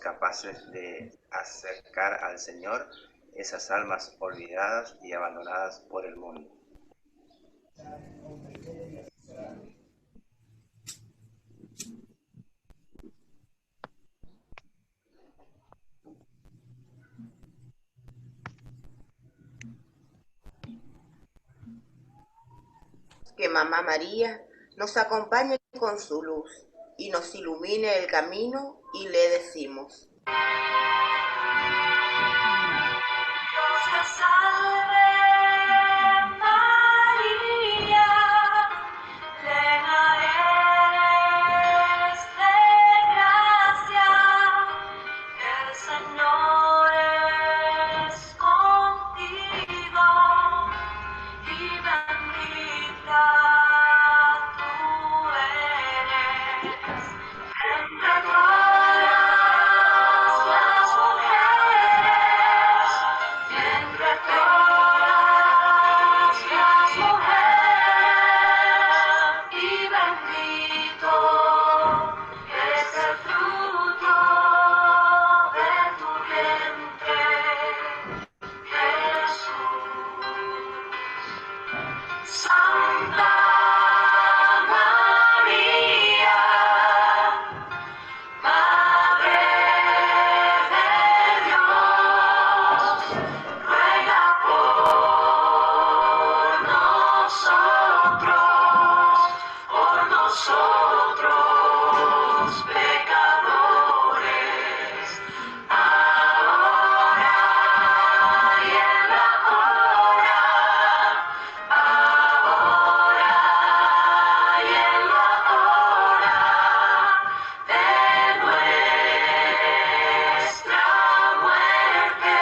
capaces de acercar al Señor esas almas olvidadas y abandonadas por el mundo. Que Mamá María nos acompañe con su luz y nos ilumine el camino, y le decimos: Dios te salve, María, llena eres de gracia, el Señor es contigo, y bendita tú eres entre todas las mujeres, entre todas las mujeres, y bendito es el fruto de tu vientre, Jesús. Santa María, Madre de Dios, ruega por nosotros pecadores, ahora y en la hora, ahora y en la hora de nuestra muerte.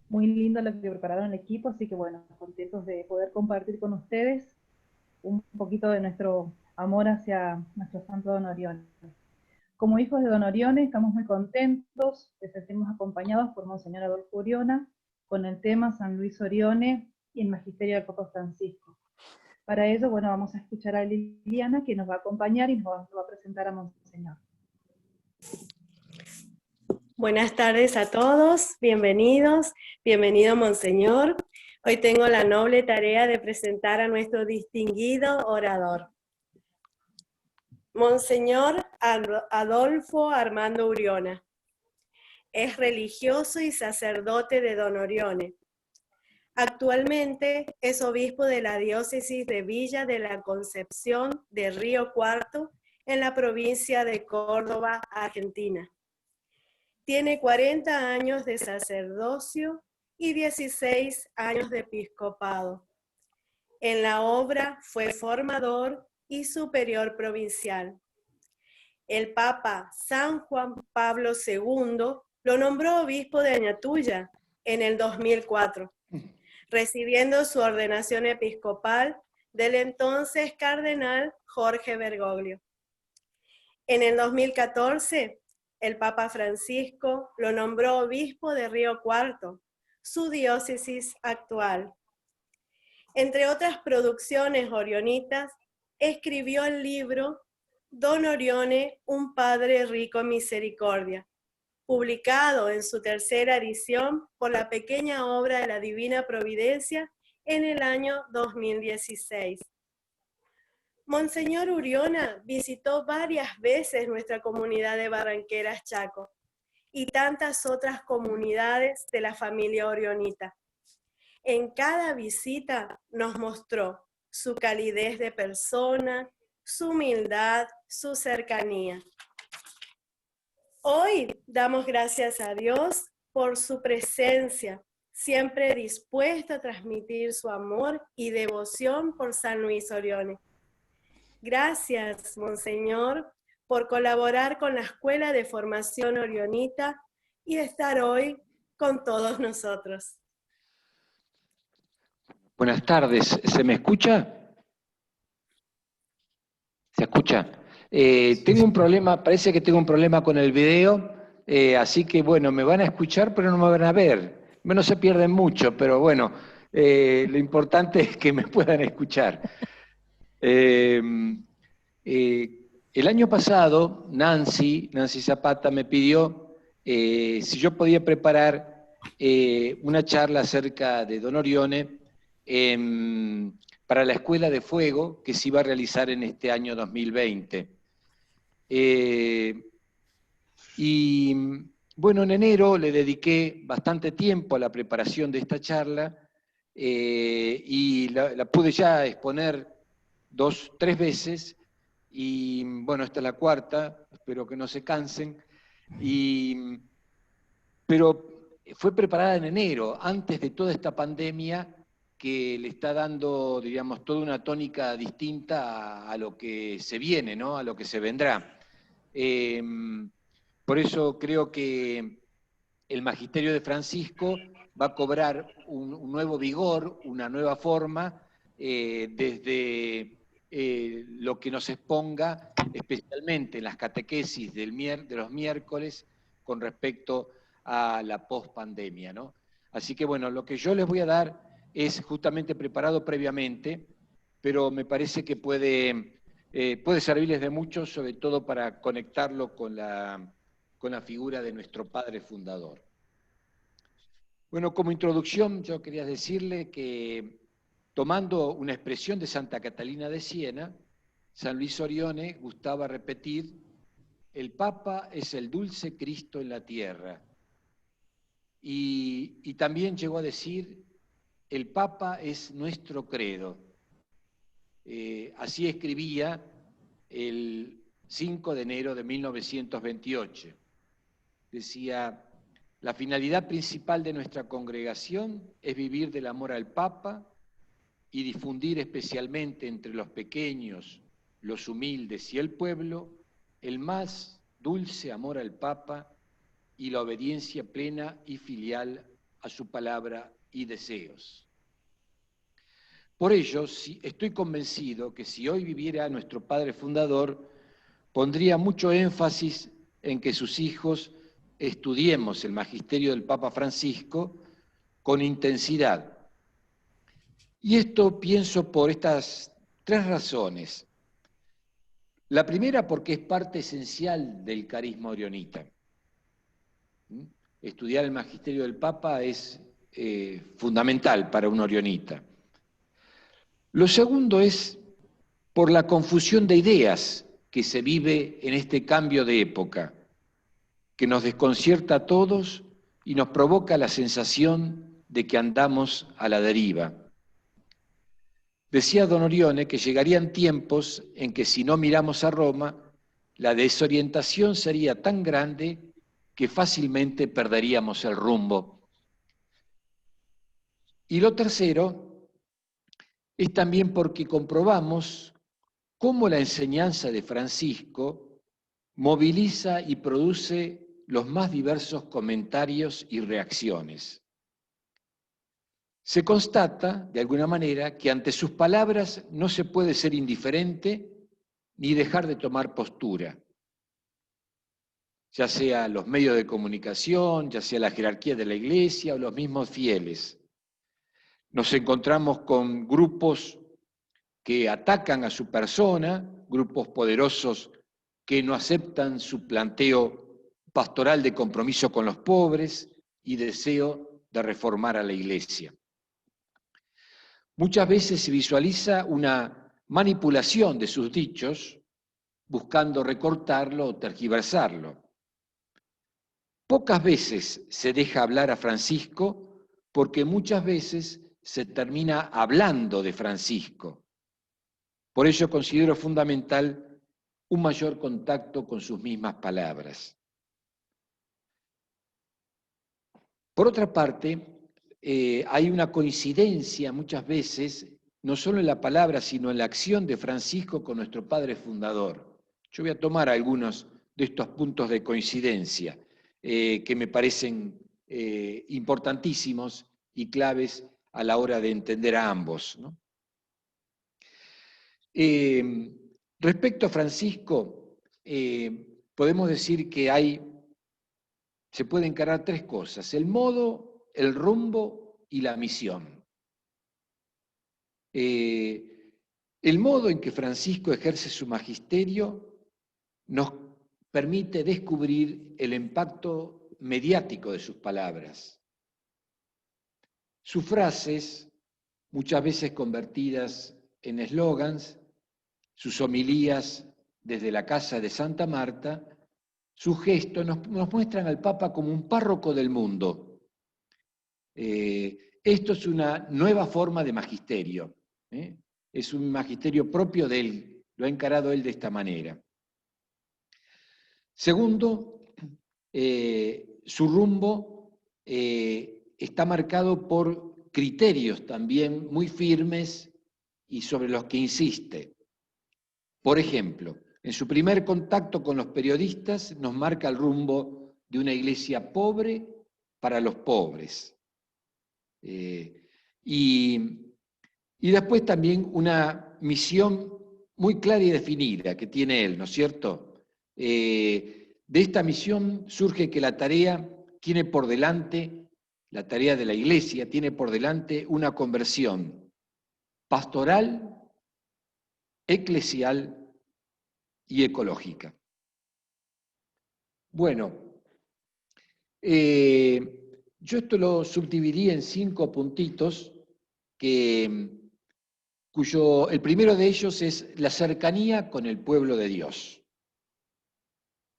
Muy lindo lo que prepararon el equipo, así que bueno, contentos de poder compartir con ustedes un poquito de nuestro amor hacia nuestro santo Don Orione. Como hijos de Don Orione estamos muy contentos de sentirnos acompañados por Monseñor Adolfo Uriona con el tema San Luis Orione y el Magisterio del Papa Francisco. Para ello, bueno, vamos a escuchar a Liliana, que nos va a acompañar y nos va a presentar a Monseñor. Buenas tardes a todos, bienvenidos, bienvenido Monseñor. Hoy tengo la noble tarea de presentar a nuestro distinguido orador. Monseñor Adolfo Armando Uriona. Es religioso y sacerdote de Don Orione. Actualmente es obispo de la diócesis de Villa de la Concepción de Río Cuarto, en la provincia de Córdoba, Argentina. Tiene 40 años de sacerdocio y 16 años de episcopado. En la obra fue formador y superior provincial. El Papa San Juan Pablo II lo nombró obispo de Añatuya en el 2004, recibiendo su ordenación episcopal del entonces cardenal Jorge Bergoglio. En el 2014, el Papa Francisco lo nombró obispo de Río Cuarto, su diócesis actual. Entre otras producciones orionitas, escribió el libro Don Orione, un padre rico en misericordia, publicado en su tercera edición por la Pequeña Obra de la Divina Providencia en el año 2016. Monseñor Uriona visitó varias veces nuestra comunidad de Barranqueras, Chaco, y tantas otras comunidades de la familia orionita. En cada visita nos mostró su calidez de persona, su humildad, su cercanía. Hoy damos gracias a Dios por su presencia, siempre dispuesta a transmitir su amor y devoción por San Luis Orione. Gracias, Monseñor, por colaborar con la Escuela de Formación Orionita y estar hoy con todos nosotros. Buenas tardes, ¿se me escucha? ¿Se escucha? Tengo un problema, parece que tengo un problema con el video, así que bueno, me van a escuchar pero no me van a ver. No se pierden mucho, pero bueno, lo importante es que me puedan escuchar. Eh, el año pasado, Nancy Zapata me pidió si yo podía preparar una charla acerca de Don Orione para la Escuela de Fuego que se iba a realizar en este año 2020. Y bueno, en enero le dediqué bastante tiempo a la preparación de esta charla y la pude ya exponer 2, 3 veces y bueno, esta es la cuarta, espero que no se cansen. Pero fue preparada en enero, antes de toda esta pandemia que le está dando, digamos, toda una tónica distinta a lo que se viene, ¿no? A lo que se vendrá. Por eso creo que el magisterio de Francisco va a cobrar un nuevo vigor, una nueva forma, desde lo que nos exponga, especialmente en las catequesis de los miércoles, con respecto a la pospandemia, ¿no? Así que bueno, lo que yo les voy a dar es justamente preparado previamente, pero me parece que puede servirles de mucho, sobre todo para conectarlo con la figura de nuestro padre fundador. Bueno, como introducción yo quería decirle que, tomando una expresión de Santa Catalina de Siena, San Luis Orione gustaba repetir: el Papa es el dulce Cristo en la tierra. Y también llegó a decir: el Papa es nuestro credo. Así escribía el 5 de enero de 1928. Decía: la finalidad principal de nuestra congregación es vivir del amor al Papa y difundir especialmente entre los pequeños, los humildes y el pueblo el más dulce amor al Papa y la obediencia plena y filial a su palabra y deseos. Por ello, estoy convencido que si hoy viviera nuestro padre fundador, pondría mucho énfasis en que sus hijos estudiemos el magisterio del Papa Francisco con intensidad. Y esto pienso por estas 3 razones. La primera, porque es parte esencial del carisma orionita. Estudiar el magisterio del Papa es fundamental para un orionita. Lo segundo es por la confusión de ideas que se vive en este cambio de época, que nos desconcierta a todos y nos provoca la sensación de que andamos a la deriva. Decía Don Orione que llegarían tiempos en que si no miramos a Roma, la desorientación sería tan grande que fácilmente perderíamos el rumbo. Y lo tercero es también porque comprobamos cómo la enseñanza de Francisco moviliza y produce los más diversos comentarios y reacciones. Se constata, de alguna manera, que ante sus palabras no se puede ser indiferente ni dejar de tomar postura, ya sea los medios de comunicación, ya sea la jerarquía de la Iglesia o los mismos fieles. Nos encontramos con grupos que atacan a su persona, grupos poderosos que no aceptan su planteo pastoral de compromiso con los pobres y deseo de reformar a la Iglesia. Muchas veces se visualiza una manipulación de sus dichos, buscando recortarlo o tergiversarlo. Pocas veces se deja hablar a Francisco, porque muchas veces se termina hablando de Francisco. Por ello considero fundamental un mayor contacto con sus mismas palabras. Por otra parte, hay una coincidencia muchas veces, no solo en la palabra, sino en la acción de Francisco con nuestro padre fundador. Yo voy a tomar algunos de estos puntos de coincidencia que me parecen importantísimos y claves a la hora de entender a ambos, ¿no? Respecto a Francisco, podemos decir que se puede encarar tres cosas: el modo, el rumbo y la misión. El modo en que Francisco ejerce su magisterio nos permite descubrir el impacto mediático de sus palabras. Sus frases, muchas veces convertidas en eslogans, sus homilías desde la casa de Santa Marta, sus gestos nos muestran al Papa como un párroco del mundo. Esto es una nueva forma de magisterio. Es un magisterio propio de él, lo ha encarado él de esta manera. Segundo, su rumbo está marcado por criterios también muy firmes y sobre los que insiste. Por ejemplo, en su primer contacto con los periodistas nos marca el rumbo de una iglesia pobre para los pobres. Y después también una misión muy clara y definida que tiene él, ¿no es cierto? De esta misión surge que la tarea tiene por delante, la tarea de la iglesia tiene por delante una conversión pastoral, eclesial y ecológica. Bueno, yo esto lo subdividiría en 5 puntitos, el primero de ellos es la cercanía con el pueblo de Dios.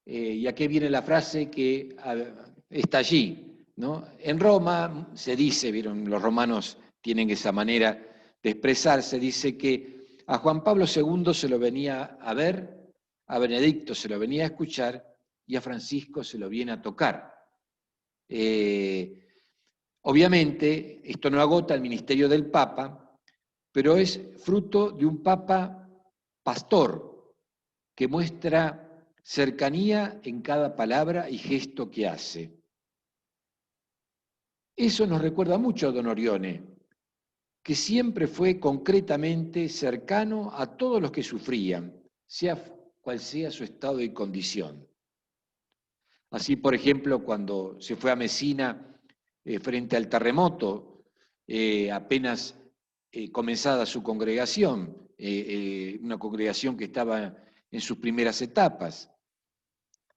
Y aquí viene la frase que está allí, ¿no? En Roma se dice, vieron, los romanos tienen esa manera de expresarse, dice que a Juan Pablo II se lo venía a ver, a Benedicto se lo venía a escuchar y a Francisco se lo viene a tocar. Obviamente, esto no agota el ministerio del Papa, pero es fruto de un Papa pastor que muestra cercanía en cada palabra y gesto que hace. Eso nos recuerda mucho a Don Orione, que siempre fue concretamente cercano a todos los que sufrían, sea cual sea su estado y condición. Así, por ejemplo, cuando se fue a Mesina frente al terremoto, apenas comenzada su congregación, una congregación que estaba en sus primeras etapas.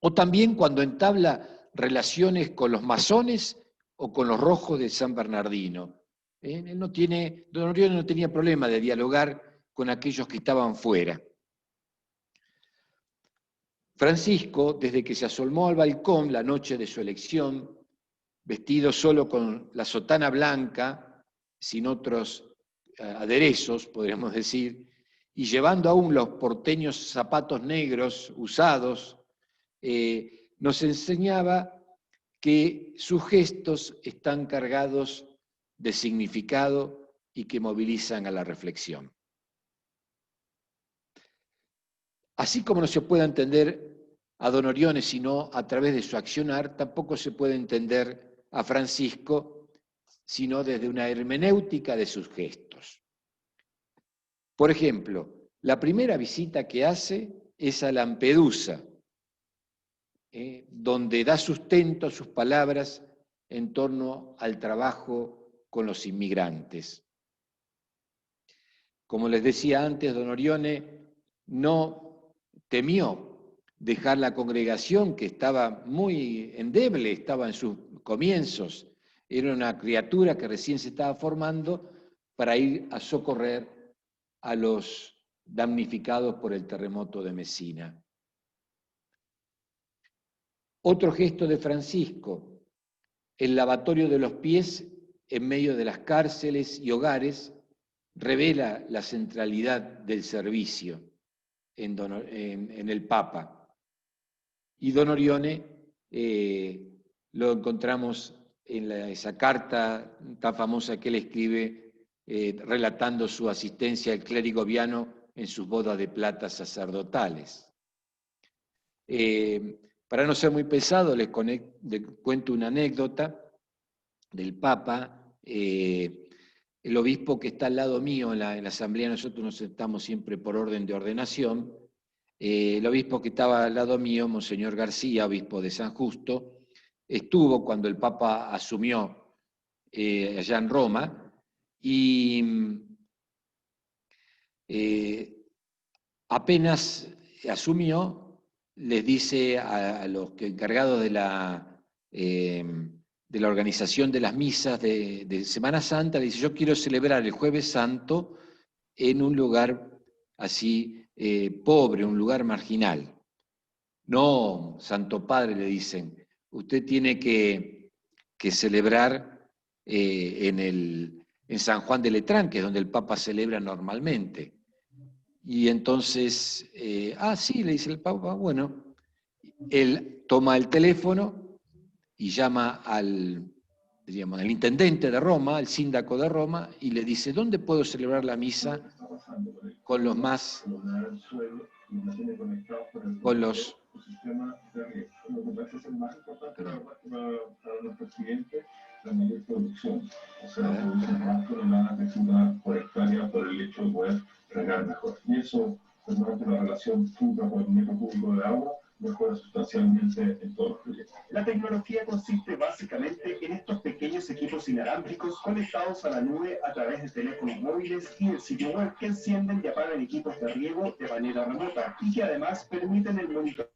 O también cuando entabla relaciones con los masones o con los rojos de San Bernardino. Don Orione no tenía problema de dialogar con aquellos que estaban fuera. Francisco, desde que se asomó al balcón la noche de su elección, vestido solo con la sotana blanca, sin otros aderezos, podríamos decir, y llevando aún los porteños zapatos negros usados, nos enseñaba que sus gestos están cargados de significado y que movilizan a la reflexión. Así como no se puede entender a Don Orione sino a través de su accionar, tampoco se puede entender a Francisco sino desde una hermenéutica de sus gestos. Por ejemplo, la primera visita que hace es a Lampedusa, donde da sustento a sus palabras en torno al trabajo con los inmigrantes. Como les decía antes, Don Orione no temió dejar la congregación, que estaba muy endeble, estaba en sus comienzos, era una criatura que recién se estaba formando, para ir a socorrer a los damnificados por el terremoto de Mesina. Otro gesto de Francisco, el lavatorio de los pies en medio de las cárceles y hogares, revela la centralidad del servicio en el Papa. Y Don Orione lo encontramos en esa carta tan famosa que él escribe relatando su asistencia al clérigo Viano en sus bodas de plata sacerdotales. Para no ser muy pesado, les cuento una anécdota del Papa. El obispo que está al lado mío en la asamblea, nosotros nos sentamos siempre por orden de ordenación, el obispo que estaba al lado mío, Monseñor García, obispo de San Justo, estuvo cuando el Papa asumió allá en Roma, y apenas asumió, les dice a los encargados de la organización de las misas de Semana Santa, le dice: yo quiero celebrar el Jueves Santo en un lugar así pobre, un lugar marginal. No, Santo Padre, le dicen, usted tiene que celebrar en San Juan de Letrán, que es donde el Papa celebra normalmente. Y entonces, sí, le dice el Papa, bueno, él toma el teléfono y llama al intendente de Roma, al síndaco de Roma, y le dice: ¿dónde puedo celebrar la misa con los más, con los... la mayor producción, o sea, producen más toneladas de azúcar por hectárea por el hecho de poder regar mejor. Y eso, además de la relación fruta por el metro cúbico de agua, mejora sustancialmente en todos los proyectos. La tecnología consiste básicamente en estos pequeños equipos inalámbricos conectados a la nube a través de teléfonos móviles y el sitio web, que encienden y apagan equipos de riego de manera remota y que además permiten el monitoreo.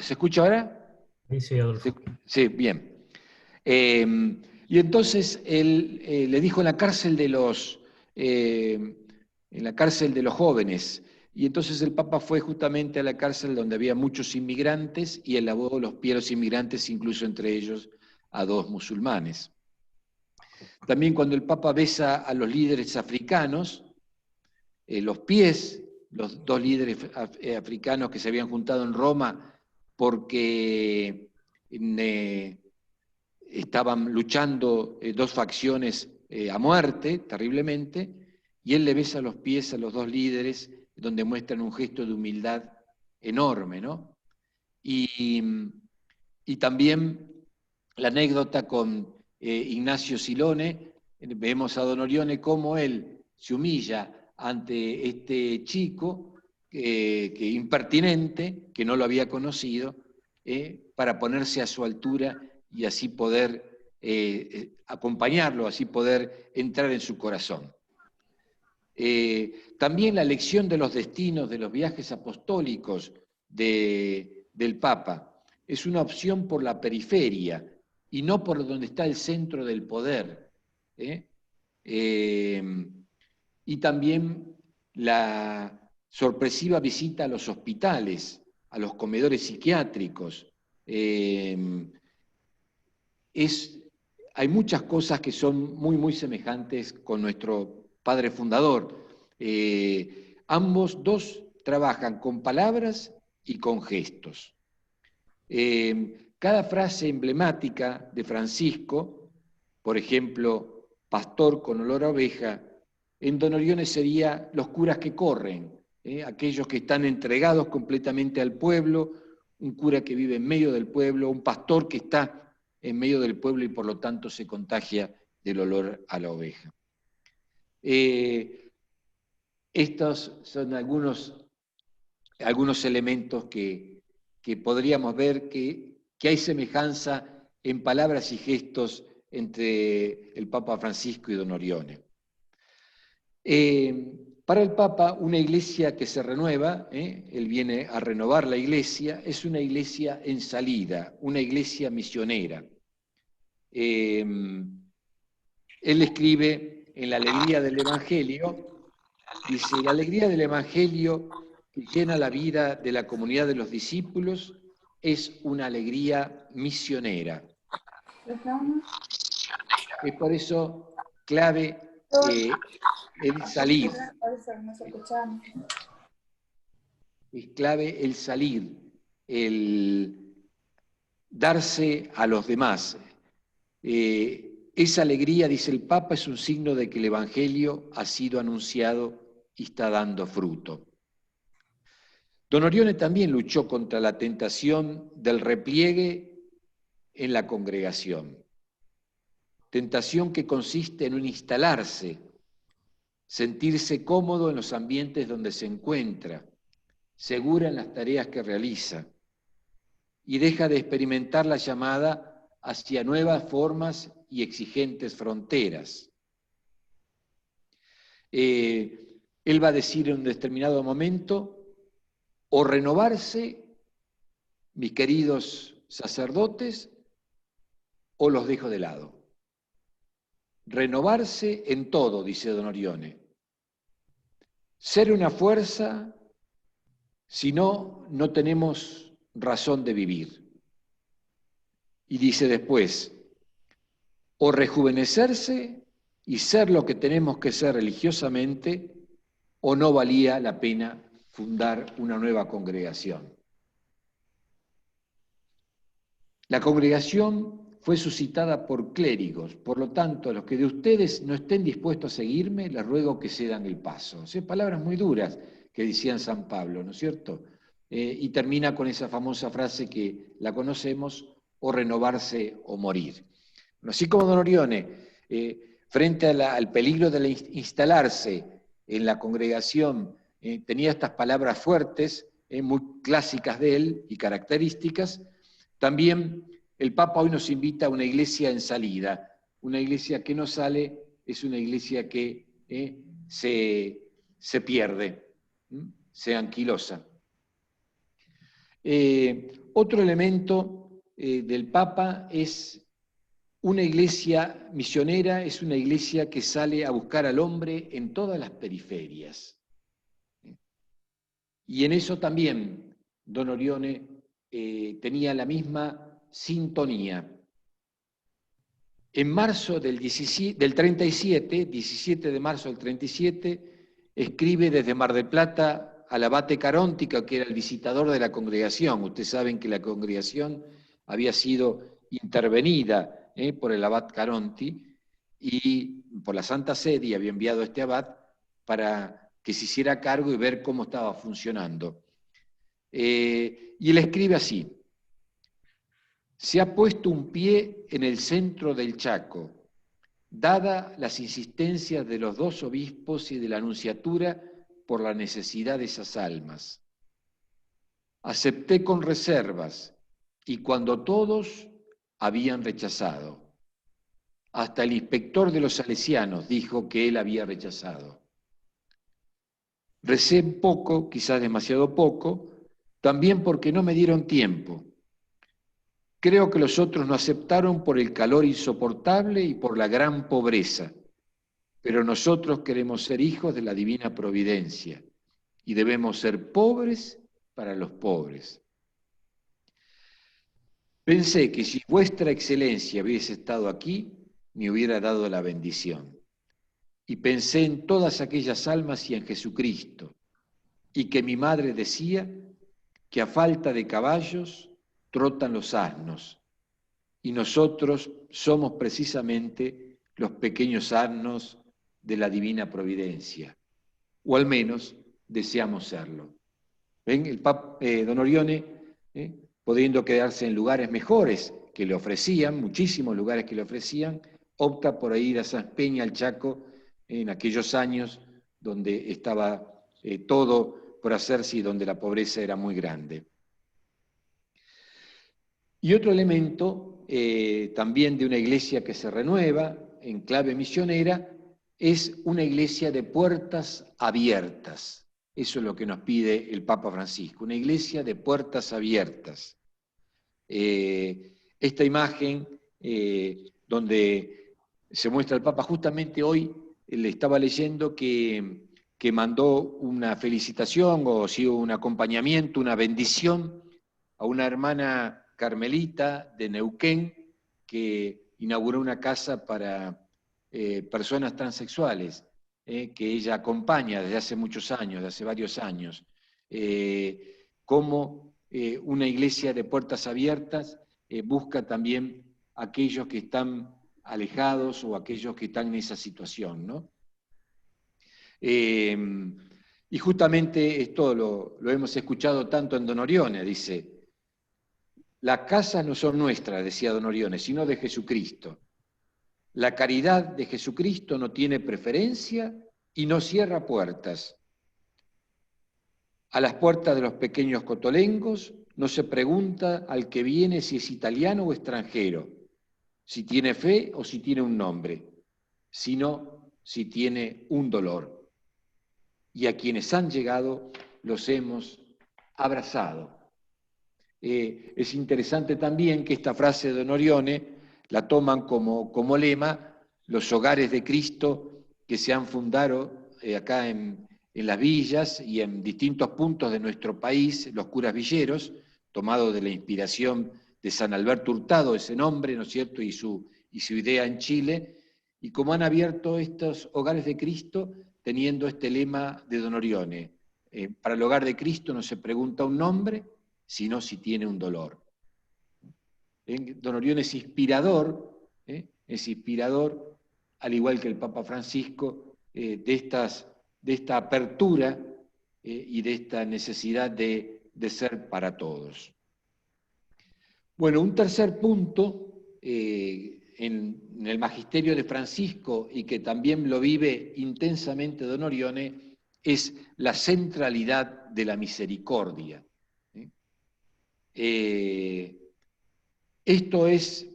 ¿Se escucha ahora? Sí, Adolfo. Sí, bien. Y entonces él le dijo en la cárcel de los jóvenes, y entonces el Papa fue justamente a la cárcel donde había muchos inmigrantes y él lavó los pies a los inmigrantes, incluso entre ellos a 2 musulmanes. También cuando el Papa besa a los líderes africanos, los pies, los 2 líderes africanos que se habían juntado en Roma porque estaban luchando 2 facciones a muerte, terriblemente, y él le besa los pies a los 2 líderes, donde muestran un gesto de humildad enorme, ¿no? Y también la anécdota con Ignacio Silone, vemos a Don Orione cómo él se humilla ante este chico que impertinente, que no lo había conocido, para ponerse a su altura y así poder acompañarlo, así poder entrar en su corazón. También la elección de los destinos de los viajes apostólicos del Papa es una opción por la periferia y no por donde está el centro del poder. Y también la sorpresiva visita a los hospitales, a los comedores psiquiátricos. Hay muchas cosas que son muy, muy semejantes con nuestro padre fundador. Ambos 2 trabajan con palabras y con gestos. Cada frase emblemática de Francisco, por ejemplo, pastor con olor a oveja, en Don Orione sería los curas que corren, aquellos que están entregados completamente al pueblo, un cura que vive en medio del pueblo, un pastor que está en medio del pueblo y por lo tanto se contagia del olor a la oveja. Estos son algunos elementos que podríamos ver que hay semejanza en palabras y gestos entre el Papa Francisco y Don Orione. Para el Papa, una iglesia que se renueva, él viene a renovar la iglesia, es una iglesia en salida, una iglesia misionera. Él escribe en La alegría del Evangelio, dice: la alegría del Evangelio que llena la vida de la comunidad de los discípulos es una alegría misionera. Es por eso clave el salir. Es clave el salir, el darse a los demás. Esa alegría, dice el Papa, es un signo de que el Evangelio ha sido anunciado y está dando fruto. Don Orione también luchó contra la tentación del repliegue en la congregación. Tentación que consiste en un instalarse, sentirse cómodo en los ambientes donde se encuentra, segura en las tareas que realiza, y deja de experimentar la llamada hacia nuevas formas y exigentes fronteras. Él va a decir en un determinado momento, o renovarse, mis queridos sacerdotes, o los dejo de lado. Renovarse en todo, dice Don Orione. Ser una fuerza, si no, no tenemos razón de vivir. Y dice después, o rejuvenecerse y ser lo que tenemos que ser religiosamente, o no valía la pena fundar una nueva congregación. La congregación fue suscitada por clérigos, por lo tanto, a los que de ustedes no estén dispuestos a seguirme, les ruego que cedan el paso. O sea, palabras muy duras que decían San Pablo, ¿no es cierto? Y termina con esa famosa frase que la conocemos, o renovarse o morir. Bueno, así como Don Orione, frente al peligro de instalarse en la congregación, tenía estas palabras fuertes, muy clásicas de él y características, también el Papa hoy nos invita a una iglesia en salida. Una iglesia que no sale es una iglesia que se pierde, se anquilosa. Otro elemento del Papa es una iglesia misionera, es una iglesia que sale a buscar al hombre en todas las periferias. Y en eso también Don Orione tenía la misma sintonía. En marzo del 37, 17 de marzo del 37, escribe desde Mar del Plata al abate Caróntica, que era el visitador de la congregación. Ustedes saben que la congregación había sido intervenida por el abad Caronti y por la Santa Sede, y había enviado a este abad para que se hiciera cargo y ver cómo estaba funcionando. Y él escribe así: se ha puesto un pie en el centro del Chaco, dada las insistencias de los dos obispos y de la Nunciatura por la necesidad de esas almas. Acepté con reservas, y cuando todos habían rechazado, hasta el inspector de los salesianos dijo que él había rechazado. Recé poco, quizás demasiado poco, también porque no me dieron tiempo. Creo que los otros no aceptaron por el calor insoportable y por la gran pobreza, pero nosotros queremos ser hijos de la divina providencia y debemos ser pobres para los pobres. Pensé que si vuestra excelencia hubiese estado aquí, me hubiera dado la bendición. Y pensé en todas aquellas almas y en Jesucristo, y que mi madre decía que a falta de caballos trotan los asnos, y nosotros somos precisamente los pequeños asnos de la divina providencia, o al menos deseamos serlo. ¿Ven? El Don Orione, pudiendo quedarse en lugares mejores que le ofrecían, muchísimos lugares que le ofrecían, opta por ir a San Peña, al Chaco, en aquellos años donde estaba todo por hacerse y donde la pobreza era muy grande. Y otro elemento también de una iglesia que se renueva en clave misionera es una iglesia de puertas abiertas. Eso es lo que nos pide el Papa Francisco, una iglesia de puertas abiertas. Esta imagen donde se muestra el Papa, justamente hoy le estaba leyendo que mandó una felicitación o sí, un acompañamiento, una bendición a una hermana carmelita de Neuquén que inauguró una casa para personas transexuales, que ella acompaña desde hace muchos años, desde hace varios años, como una iglesia de puertas abiertas busca también a aquellos que están alejados o aquellos que están en esa situación, ¿no? Y justamente esto lo hemos escuchado tanto en Don Orione, dice: las casas no son nuestras, decía Don Orione, sino de Jesucristo. La caridad de Jesucristo no tiene preferencia y no cierra puertas. A las puertas de los pequeños cotolengos no se pregunta al que viene si es italiano o extranjero, si tiene fe o si tiene un nombre, sino si tiene un dolor. Y a quienes han llegado los hemos abrazado. Es interesante también que esta frase de Don Orione la toman como lema los hogares de Cristo que se han fundado acá en las villas y en distintos puntos de nuestro país, los curas villeros, tomado de la inspiración de San Alberto Hurtado, ese nombre, ¿no es cierto?, y su idea en Chile, y como han abierto estos hogares de Cristo teniendo este lema de Don Orione, para el hogar de Cristo no se pregunta un nombre, sino si tiene un dolor. Don Orione es inspirador, al igual que el Papa Francisco, de esta apertura y de esta necesidad de ser para todos. Bueno, un tercer punto en el magisterio de Francisco y que también lo vive intensamente Don Orione es la centralidad de la misericordia. Esto es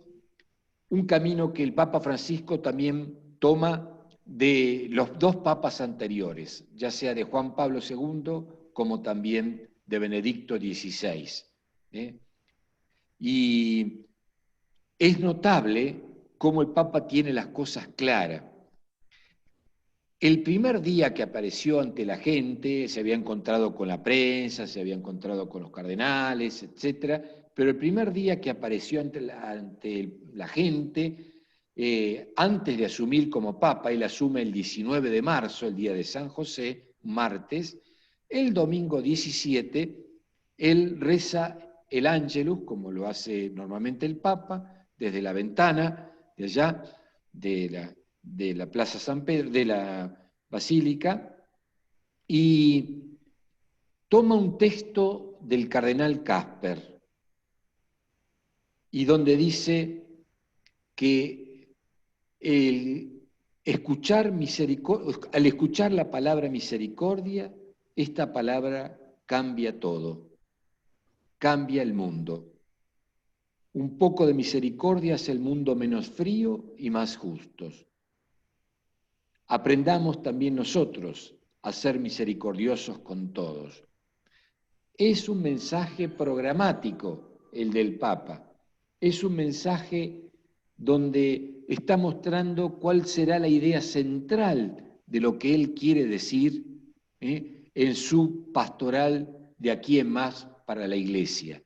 un camino que el Papa Francisco también toma de los dos papas anteriores, ya sea de Juan Pablo II como también de Benedicto XVI. Y es notable cómo el Papa tiene las cosas claras. El primer día que apareció ante la gente, se había encontrado con la prensa, se había encontrado con los cardenales, etc. Pero el primer día que apareció ante la gente, antes de asumir como Papa, él asume el 19 de marzo, el día de San José, martes, el domingo 17, él reza el Ángelus, como lo hace normalmente el Papa, desde la ventana de allá, de la Plaza San Pedro, de la Basílica, y toma un texto del cardenal Casper, y donde dice que al escuchar la palabra misericordia, esta palabra cambia todo, cambia el mundo. Un poco de misericordia hace el mundo menos frío y más justo. Aprendamos también nosotros a ser misericordiosos con todos. Es un mensaje programático el del Papa. Es un mensaje donde está mostrando cuál será la idea central de lo que él quiere decir en su pastoral de aquí en más para la Iglesia.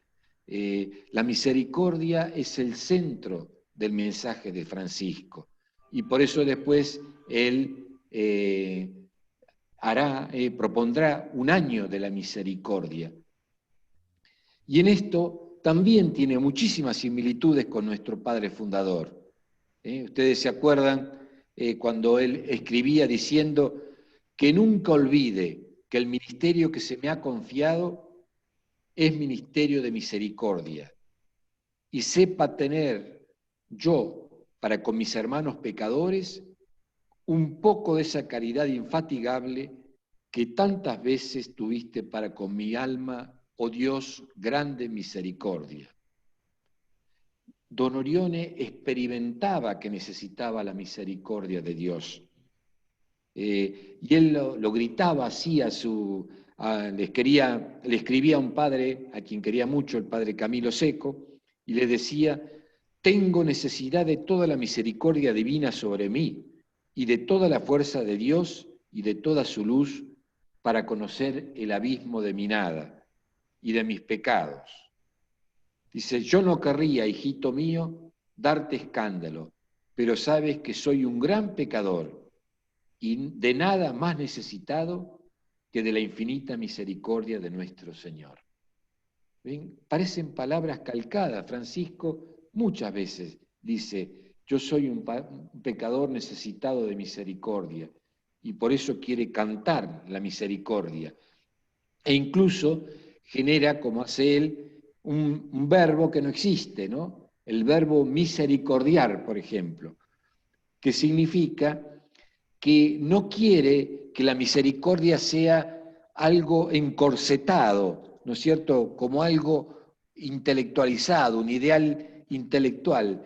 La misericordia es el centro del mensaje de Francisco y por eso después él propondrá un año de la misericordia. Y en esto también tiene muchísimas similitudes con nuestro padre fundador. Ustedes se acuerdan cuando él escribía diciendo que nunca olvide que el ministerio que se me ha confiado es ministerio de misericordia, y sepa tener yo, para con mis hermanos pecadores, un poco de esa caridad infatigable que tantas veces tuviste para con mi alma, oh Dios, grande misericordia. Don Orione experimentaba que necesitaba la misericordia de Dios, y él lo gritaba así le escribía a un padre a quien quería mucho, el padre Camilo Seco, y le decía: tengo necesidad de toda la misericordia divina sobre mí y de toda la fuerza de Dios y de toda su luz para conocer el abismo de mi nada y de mis pecados. Dice: yo no querría, hijito mío, darte escándalo, pero sabes que soy un gran pecador y de nada más necesitado que de la infinita misericordia de nuestro Señor. ¿Ven? Parecen palabras calcadas. Francisco muchas veces dice: yo soy un pecador necesitado de misericordia, y por eso quiere cantar la misericordia. E incluso genera, como hace él, un verbo que no existe, ¿no? El verbo misericordiar, por ejemplo, que significa que no quiere que la misericordia sea algo encorsetado, ¿no es cierto?, como algo intelectualizado, un ideal intelectual,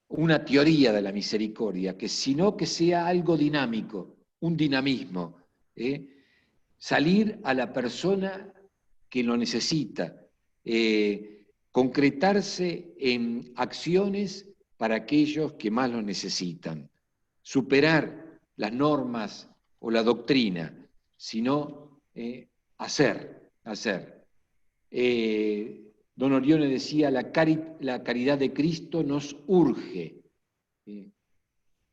una teoría de la misericordia, sino que sea algo dinámico, un dinamismo, salir a la persona que lo necesita, concretarse en acciones para aquellos que más lo necesitan, superar las normas o la doctrina, sino hacer. Don Orione decía, la caridad de Cristo nos urge.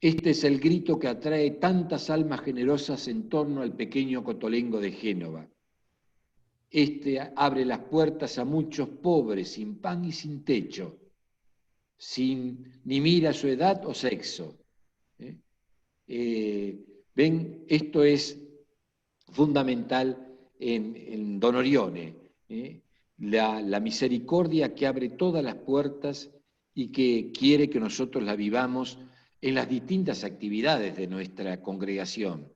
Este es el grito que atrae tantas almas generosas en torno al pequeño cotolengo de Génova. Este abre las puertas a muchos pobres, sin pan y sin techo, sin ni mira su edad o sexo. Ven, esto es fundamental en Don Orione, la misericordia que abre todas las puertas y que quiere que nosotros la vivamos en las distintas actividades de nuestra congregación,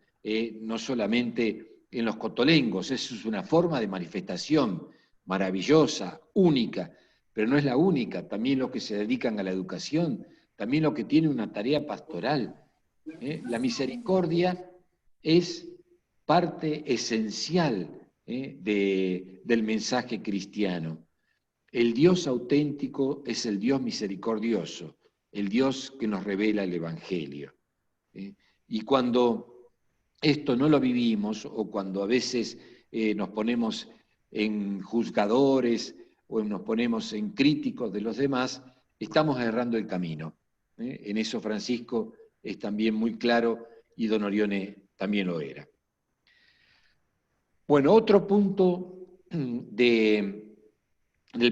no solamente en los cotolengos. Eso es una forma de manifestación maravillosa, única, pero no es la única. También los que se dedican a la educación, también los que tienen una tarea pastoral. La misericordia es parte esencial del mensaje cristiano. El Dios auténtico es el Dios misericordioso, el Dios que nos revela el Evangelio. Y cuando esto no lo vivimos, o cuando a veces nos ponemos en juzgadores o nos ponemos en críticos de los demás, estamos errando el camino. En eso Francisco es también muy claro y Don Orione también lo era. Bueno, otro punto del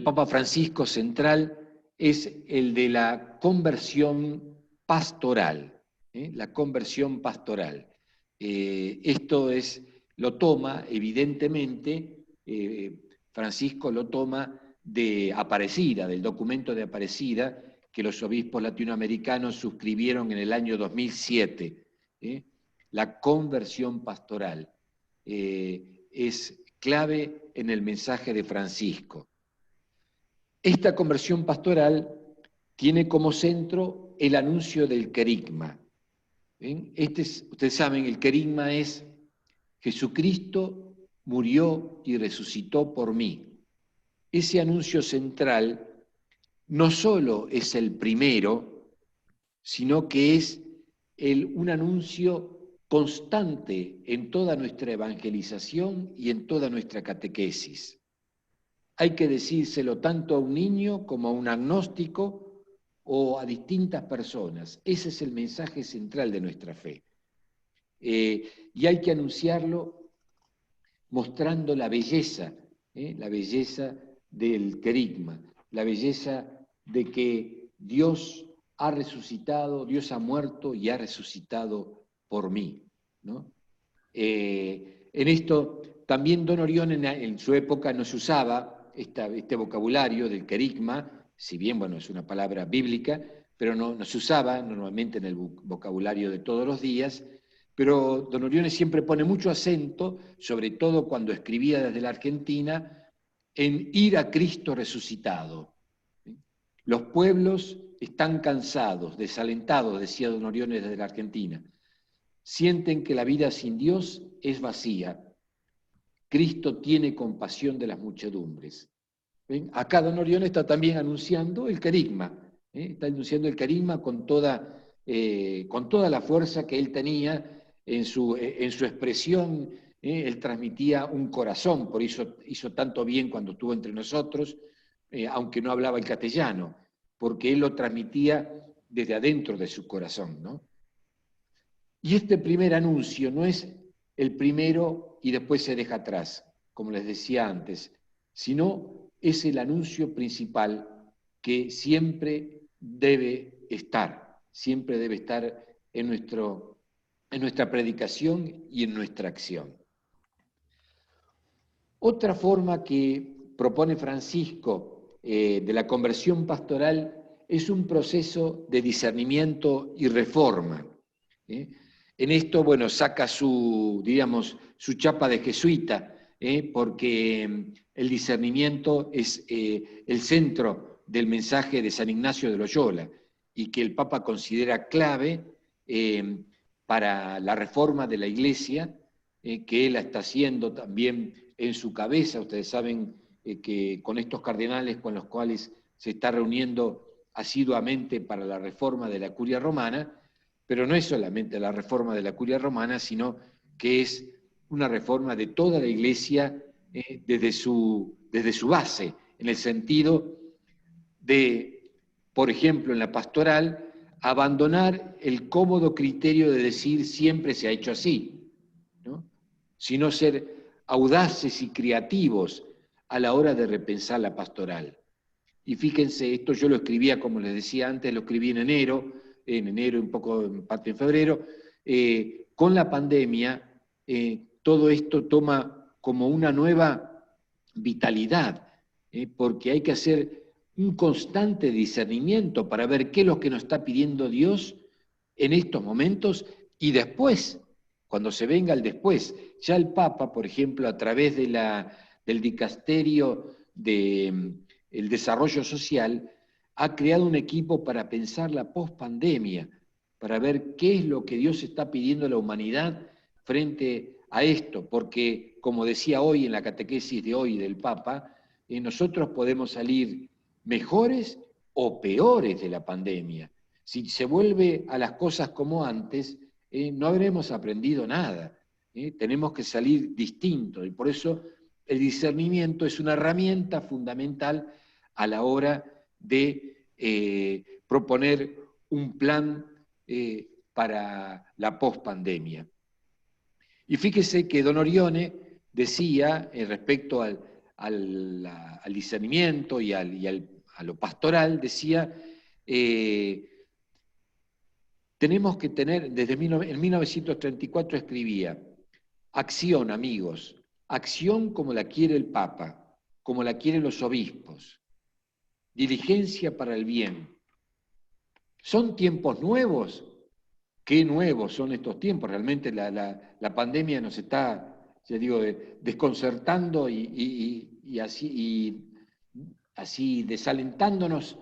Papa Francisco central es el de la conversión pastoral. La conversión pastoral. Esto lo toma, evidentemente, Francisco lo toma de Aparecida, del documento de Aparecida, que los obispos latinoamericanos suscribieron en el año 2007. La conversión pastoral es clave en el mensaje de Francisco. Esta conversión pastoral tiene como centro el anuncio del querigma. Ustedes saben, el querigma es Jesucristo murió y resucitó por mí. Ese anuncio central no solo es el primero, sino que es un anuncio constante en toda nuestra evangelización y en toda nuestra catequesis. Hay que decírselo tanto a un niño como a un agnóstico o a distintas personas. Ese es el mensaje central de nuestra fe. Y hay que anunciarlo mostrando la belleza del querigma, la belleza de que Dios ha resucitado, Dios ha muerto y ha resucitado por mí, ¿no? En esto también Don Orione en su época no se usaba este vocabulario del querigma, si bien, bueno, es una palabra bíblica, pero no se usaba normalmente en el vocabulario de todos los días, pero Don Orione siempre pone mucho acento, sobre todo cuando escribía desde la Argentina, en ir a Cristo resucitado. Los pueblos están cansados, desalentados, decía Don Orione desde la Argentina. Sienten que la vida sin Dios es vacía. Cristo tiene compasión de las muchedumbres. ¿Ven? Acá Don Orione está también anunciando el querigma. Está anunciando el querigma con toda la fuerza que él tenía en su expresión. Él transmitía un corazón, por eso hizo tanto bien cuando estuvo entre nosotros, aunque no hablaba el castellano, porque él lo transmitía desde adentro de su corazón, ¿no? Y este primer anuncio no es el primero y después se deja atrás, como les decía antes, sino es el anuncio principal que siempre debe estar en nuestra predicación y en nuestra acción. Otra forma que propone Francisco de la conversión pastoral es un proceso de discernimiento y reforma. en esto, bueno, saca su, diríamos, su chapa de jesuita, porque el discernimiento es el centro del mensaje de San Ignacio de Loyola, y que el Papa considera clave para la reforma de la Iglesia, que él la está haciendo también en su cabeza. Ustedes saben que con estos cardenales con los cuales se está reuniendo asiduamente para la reforma de la Curia Romana, pero no es solamente la reforma de la Curia Romana, sino que es una reforma de toda la Iglesia desde su base, en el sentido de, por ejemplo, en la pastoral, abandonar el cómodo criterio de decir siempre se ha hecho así, ¿no? Sino ser audaces y creativos a la hora de repensar la pastoral. Y fíjense, esto yo lo escribía, como les decía antes, lo escribí en enero y un poco en parte en febrero. Con la pandemia, todo esto toma como una nueva vitalidad, porque hay que hacer un constante discernimiento para ver qué es lo que nos está pidiendo Dios en estos momentos y después, cuando se venga el después. Ya el Papa, por ejemplo, a través del dicasterio del desarrollo social, ha creado un equipo para pensar la pospandemia, para ver qué es lo que Dios está pidiendo a la humanidad frente a esto, porque, como decía hoy en la catequesis de hoy del Papa, nosotros podemos salir mejores o peores de la pandemia. Si se vuelve a las cosas como antes, no habremos aprendido nada. Tenemos que salir distintos, y por eso el discernimiento es una herramienta fundamental a la hora de proponer un plan para la pospandemia. Y fíjese que don Orione decía, respecto al discernimiento y a lo pastoral, decía, tenemos que tener, en 1934 escribía, acción, amigos, acción como la quiere el Papa, como la quieren los obispos, diligencia para el bien. ¿Son tiempos nuevos? ¿Qué nuevos son estos tiempos? Realmente la pandemia nos está, ya digo, desconcertando y así desalentándonos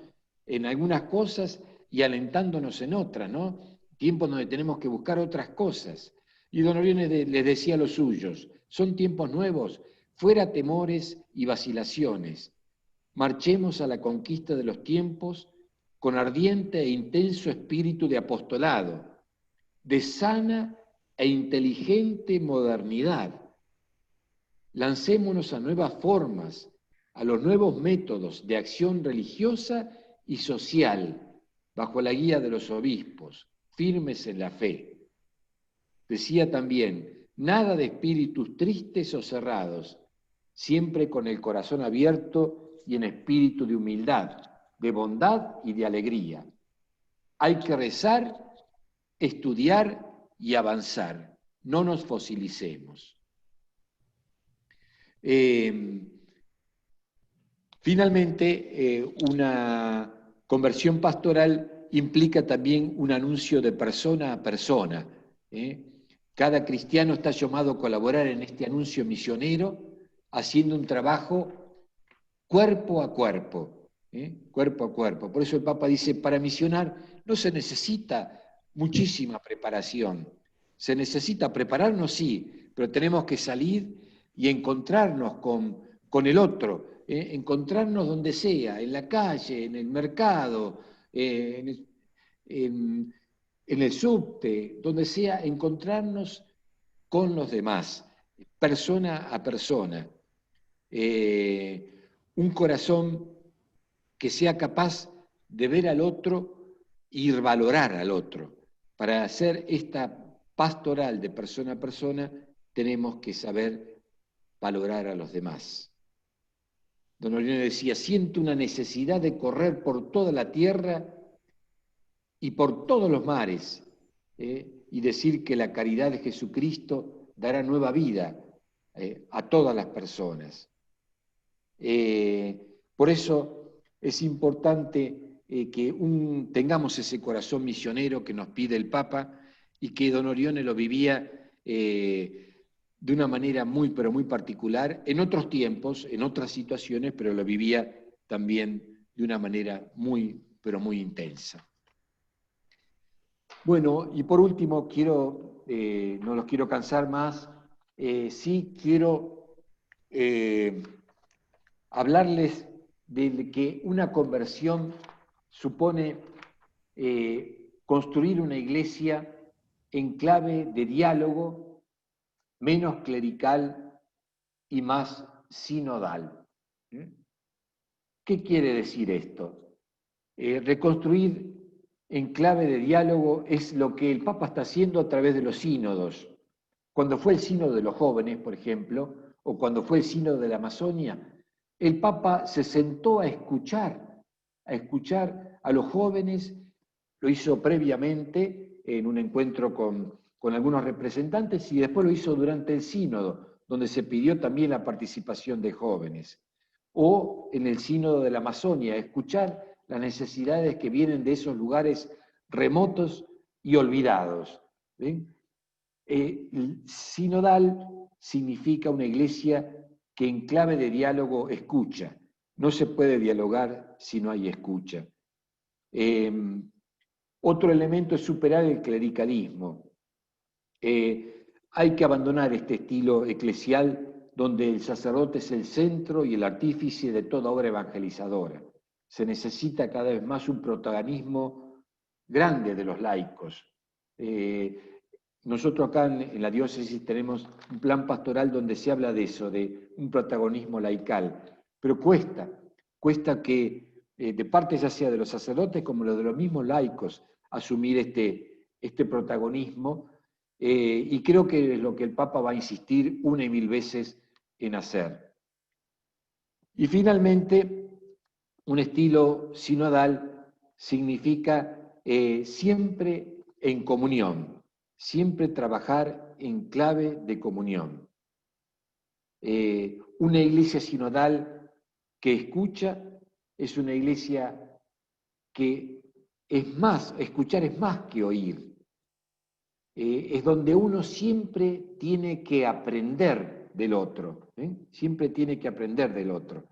en algunas cosas y alentándonos en otras, ¿no? Tiempos donde tenemos que buscar otras cosas. Y don Orione les decía a los suyos, son tiempos nuevos, fuera temores y vacilaciones. Marchemos a la conquista de los tiempos con ardiente e intenso espíritu de apostolado, de sana e inteligente modernidad. Lancémonos a nuevas formas, a los nuevos métodos de acción religiosa y social, bajo la guía de los obispos, firmes en la fe. Decía también, nada de espíritus tristes o cerrados, siempre con el corazón abierto y en espíritu de humildad, de bondad y de alegría. Hay que rezar, estudiar y avanzar, no nos fosilicemos. Finalmente, una conversión pastoral implica también un anuncio de persona a persona. Cada cristiano está llamado a colaborar en este anuncio misionero, haciendo un trabajo cuerpo a cuerpo, cuerpo a cuerpo. Por eso el Papa dice, para misionar no se necesita muchísima preparación. Se necesita prepararnos, sí, pero tenemos que salir y encontrarnos con el otro, encontrarnos donde sea, en la calle, en el mercado, en el subte, donde sea, encontrarnos con los demás, persona a persona. Un corazón que sea capaz de ver al otro y valorar al otro. Para hacer esta pastoral de persona a persona, tenemos que saber valorar a los demás. Don Orione decía, siento una necesidad de correr por toda la tierra y por todos los mares, y decir que la caridad de Jesucristo dará nueva vida a todas las personas. Por eso es importante que tengamos ese corazón misionero que nos pide el Papa y que don Orione lo vivía de una manera muy, pero muy particular, en otros tiempos, en otras situaciones, pero lo vivía también de una manera muy, pero muy intensa. Bueno, y por último, no los quiero cansar más, sí quiero hablarles de que una conversión supone construir una iglesia en clave de diálogo, menos clerical y más sinodal. ¿Qué quiere decir esto? Reconstruir en clave de diálogo es lo que el Papa está haciendo a través de los sínodos. Cuando fue el sínodo de los jóvenes, por ejemplo, o cuando fue el sínodo de la Amazonia, el Papa se sentó a escuchar a los jóvenes, lo hizo previamente en un encuentro con algunos representantes y después lo hizo durante el sínodo, donde se pidió también la participación de jóvenes. O en el sínodo de la Amazonia, escuchar las necesidades que vienen de esos lugares remotos y olvidados. Sinodal significa una iglesia que en clave de diálogo escucha. No se puede dialogar si no hay escucha. Otro elemento es superar el clericalismo. Hay que abandonar este estilo eclesial donde el sacerdote es el centro y el artífice de toda obra evangelizadora. Se necesita cada vez más un protagonismo grande de los laicos. Nosotros acá en la diócesis tenemos un plan pastoral donde se habla de eso, de un protagonismo laical, pero cuesta que de parte ya sea de los sacerdotes como de los mismos laicos asumir este protagonismo, y creo que es lo que el Papa va a insistir una y mil veces en hacer. Y finalmente, un estilo sinodal significa siempre en comunión, siempre trabajar en clave de comunión. Una iglesia sinodal que escucha es una iglesia que es más, escuchar es más que oír. Es donde uno siempre tiene que aprender del otro, siempre tiene que aprender del otro.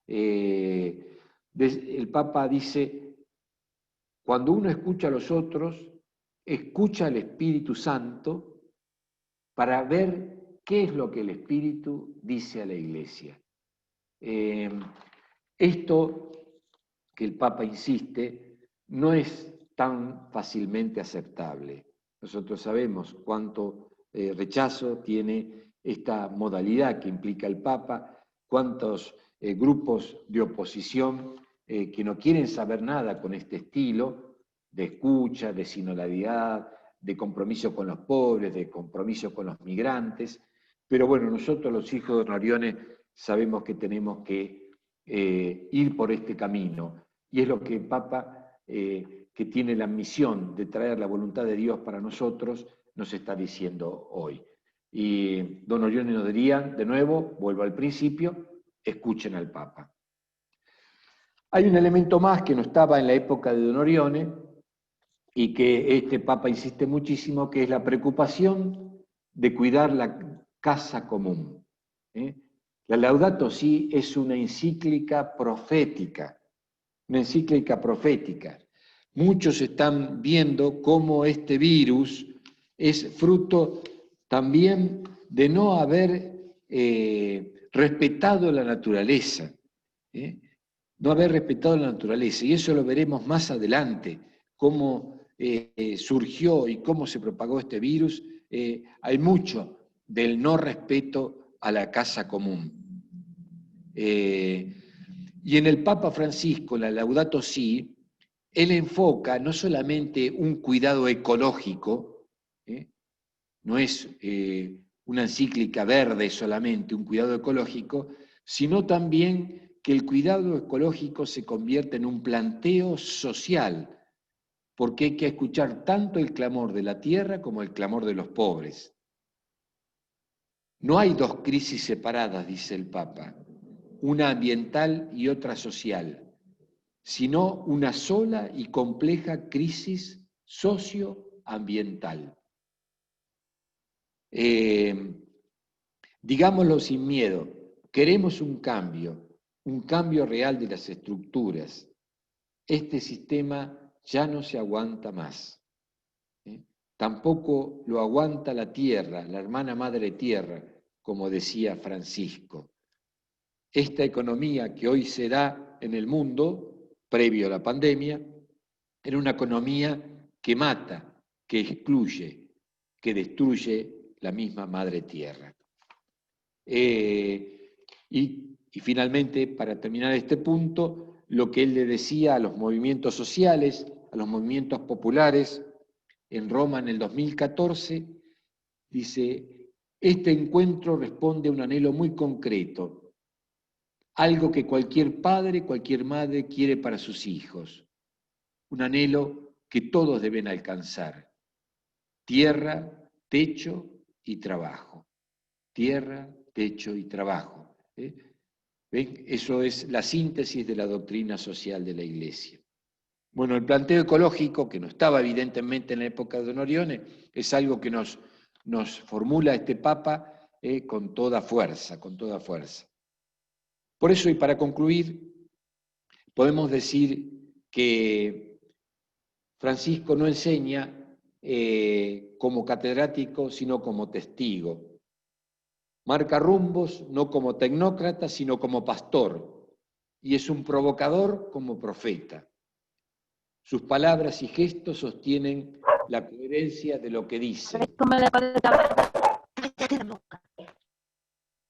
El Papa dice, cuando uno escucha a los otros, escucha al Espíritu Santo para ver qué es lo que el Espíritu dice a la Iglesia. Esto que el Papa insiste no es tan fácilmente aceptable. Nosotros sabemos cuánto rechazo tiene esta modalidad que implica el Papa, cuántos grupos de oposición que no quieren saber nada con este estilo de escucha, de sinodalidad, de compromiso con los pobres, de compromiso con los migrantes. Pero bueno, nosotros los hijos de Don Orione sabemos que tenemos que ir por este camino. Y es lo que el Papa, que tiene la misión de traer la voluntad de Dios para nosotros, nos está diciendo hoy. Y Don Orione nos diría, de nuevo, vuelvo al principio, escuchen al Papa. Hay un elemento más que no estaba en la época de Don Orione y que este Papa insiste muchísimo, que es la preocupación de cuidar la casa común. La Laudato Si es una encíclica profética, Muchos están viendo cómo este virus es fruto también de no haber respetado la naturaleza, no haber respetado la naturaleza, y eso lo veremos más adelante, cómo surgió y cómo se propagó este virus. Hay mucho del no respeto a la casa común. Y en el Papa Francisco, la Laudato Si, él enfoca no solamente un cuidado ecológico, no es una encíclica verde solamente, un cuidado ecológico, sino también que el cuidado ecológico se convierte en un planteo social, porque hay que escuchar tanto el clamor de la tierra como el clamor de los pobres. No hay dos crisis separadas, dice el Papa, una ambiental y otra social, sino una sola y compleja crisis socioambiental. Digámoslo sin miedo, queremos un cambio real de las estructuras. Este sistema ya no se aguanta más. Tampoco lo aguanta la tierra, la hermana madre tierra, como decía Francisco. Esta economía que hoy se da en el mundo, previo a la pandemia, era una economía que mata, que excluye, que destruye la misma madre tierra. Y finalmente, para terminar este punto, lo que él le decía a los movimientos sociales, a los movimientos populares, en Roma en el 2014, dice, este encuentro responde a un anhelo muy concreto, algo que cualquier padre, cualquier madre quiere para sus hijos, un anhelo que todos deben alcanzar, tierra, techo y trabajo. Tierra, techo y trabajo. ¿Ven? Eso es la síntesis de la doctrina social de la Iglesia. Bueno, el planteo ecológico, que no estaba evidentemente en la época de Don Orione, es algo que nos formula este Papa con toda fuerza, con toda fuerza. Por eso, y para concluir, podemos decir que Francisco no enseña como catedrático, sino como testigo. Marca rumbos no como tecnócrata, sino como pastor, y es un provocador como profeta. Sus palabras y gestos sostienen la coherencia de lo que dice.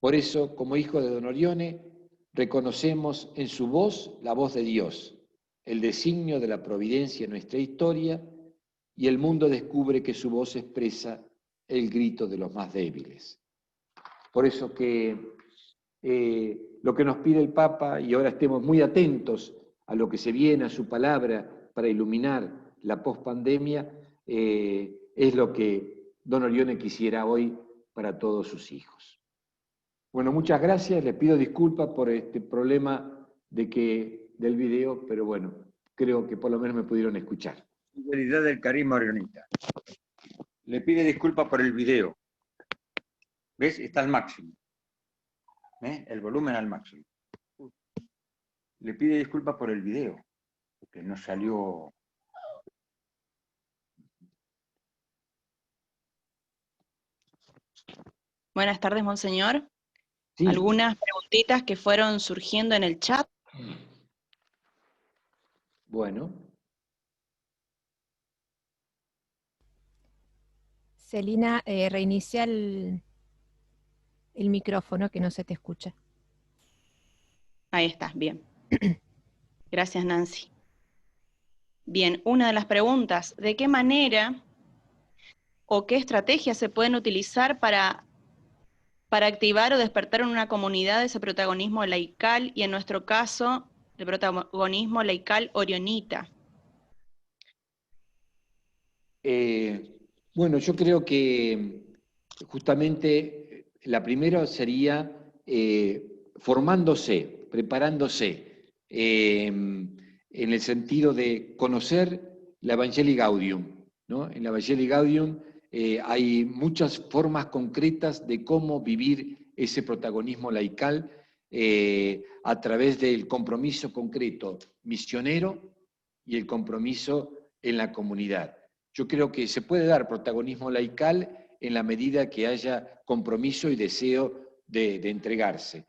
Por eso, como hijo de Don Orione, reconocemos en su voz la voz de Dios, el designio de la providencia en nuestra historia, y el mundo descubre que su voz expresa el grito de los más débiles. Por eso que lo que nos pide el Papa, y ahora estemos muy atentos a lo que se viene, a su palabra, para iluminar la pospandemia, es lo que Don Orione quisiera hoy para todos sus hijos. Bueno, muchas gracias, les pido disculpas por este problema del video, pero bueno, creo que por lo menos me pudieron escuchar. Fidelidad del carisma orionita. Le pide disculpas por el video. ¿Ves? Está al máximo. El volumen al máximo. Le pide disculpas por el video, porque no salió. Buenas tardes, monseñor. Sí. Algunas preguntitas que fueron surgiendo en el chat. Bueno. Celina, reinicia el micrófono que no se te escucha. Ahí está, bien. Gracias, Nancy. Bien, una de las preguntas, ¿de qué manera o qué estrategias se pueden utilizar para activar o despertar en una comunidad ese protagonismo laical, y en nuestro caso, el protagonismo laical orionita? Bueno, yo creo que justamente la primera sería formándose, preparándose, en el sentido de conocer la Evangelii Gaudium, ¿no? En la Evangelii Gaudium hay muchas formas concretas de cómo vivir ese protagonismo laical a través del compromiso concreto misionero y el compromiso en la comunidad. Yo creo que se puede dar protagonismo laical en la medida que haya compromiso y deseo de entregarse.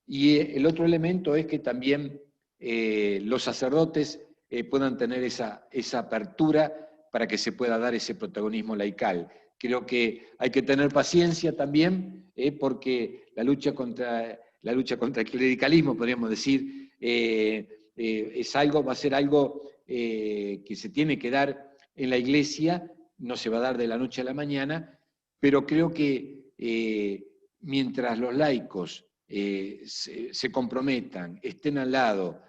Y el otro elemento es que también los sacerdotes puedan tener esa apertura para que se pueda dar ese protagonismo laical. Creo que hay que tener paciencia también, porque la lucha contra el clericalismo, podríamos decir, va a ser algo que se tiene que dar en la Iglesia, no se va a dar de la noche a la mañana, pero creo que mientras los laicos se comprometan, estén al lado,